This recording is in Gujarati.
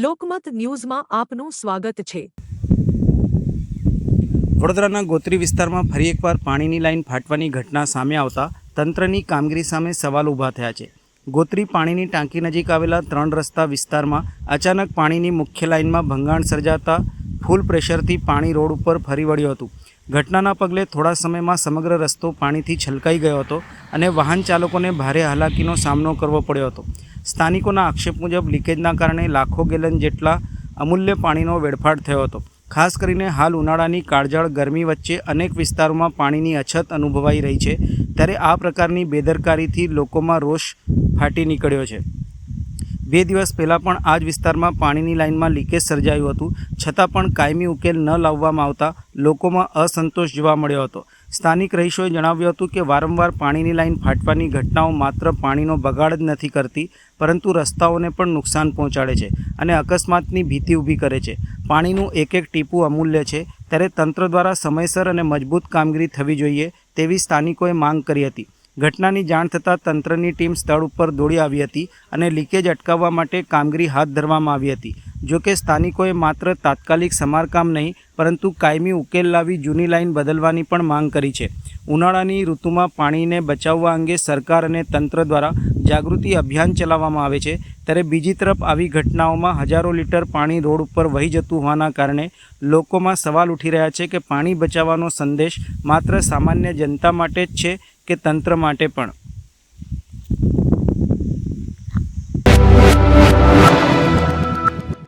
લોકમત ન્યૂઝમાં આપનું સ્વાગત છે। વડોદરાના ગોત્રી વિસ્તારમાં ફરી એકવાર પાણીની લાઇન ફાટવાની ઘટના સામે આવતા તંત્રની કામગીરી સામે સવાલ ઊભા થયા છે। ગોત્રી પાણીની ટાંકી નજીક આવેલા 3 રસ્તા વિસ્તારમાં અચાનક પાણીની મુખ્ય લાઇનમાં ભંગાણ સર્જાતા ફૂલ પ્રેશરથી પાણી રોડ ઉપર ફરી વળ્યું હતું। ઘટનાના પગલે થોડા સમયમાં સમગ્ર રસ્તો પાણીથી છલકાઈ ગયો હતો અને વાહન ચાલકોને ભારે હાલાકીનો સામનો કરવો પડ્યો હતો। સ્થાનિકોના આક્ષેપ મુજબ લીકેજના કારણે લાખો ગેલન જેટલા અમૂલ્ય પાણીનો વેડફાટ થયો હતો। ખાસ કરીને હાલ ઉનાળાની કાળઝાળ ગરમી વચ્ચે અનેક વિસ્તારોમાં પાણીની અછત અનુભવાઈ રહી છે, ત્યારે આ પ્રકારની બેદરકારીથી લોકોમાં રોષ ફાટી નીકળ્યો છે। 2 દિવસ પહેલાં પણ આ જ વિસ્તારમાં પાણીની લાઇનમાં લીકેજ સર્જાયું હતું, છતાં પણ કાયમી ઉકેલ ન લાવવામાં આવતા લોકોમાં અસંતોષ જોવા મળ્યો હતો। સ્થાનિક રહીશોએ જણાવ્યું હતું કે વારંવાર પાણીની લાઇન ફાટવાની ઘટનાઓ માત્ર પાણીનો બગાડ જ નથી કરતી, પરંતુ રસ્તાઓને પણ નુકસાન પહોંચાડે છે અને અકસ્માતની ભીતિ ઊભી કરે છે। પાણીનું એક એક ટીપું અમૂલ્ય છે, ત્યારે તંત્ર દ્વારા સમયસર અને મજબૂત કામગીરી થવી જોઈએ તેવી સ્થાનિકોએ માંગ કરી હતી। ઘટનાની જાણ થતાં તંત્રની ટીમ સ્થળ ઉપર દોડી આવી હતી અને લીકેજ અટકાવવા માટે કામગીરી હાથ ધરવામાં આવી હતી। જોકે સ્થાનિકોએ માત્ર તાત્કાલિક સમારકામ નહીં, પરંતુ કાયમી ઉકેલ લાવી જૂની લાઇન બદલવાની પણ માંગ કરી છે। ઉનાળાની ઋતુમાં પાણીને બચાવવા અંગે સરકાર અને તંત્ર દ્વારા જાગૃતિ અભિયાન ચલાવવામાં આવે છે, ત્યારે બીજી તરફ આવી ઘટનાઓમાં હજારો લીટર પાણી રોડ ઉપર વહી જતું હોવાના કારણે લોકોમાં સવાલ ઉઠી રહ્યા છે કે પાણી બચાવવાનો સંદેશ માત્ર સામાન્ય જનતા માટે જ છે કે તંત્ર માટે પણ।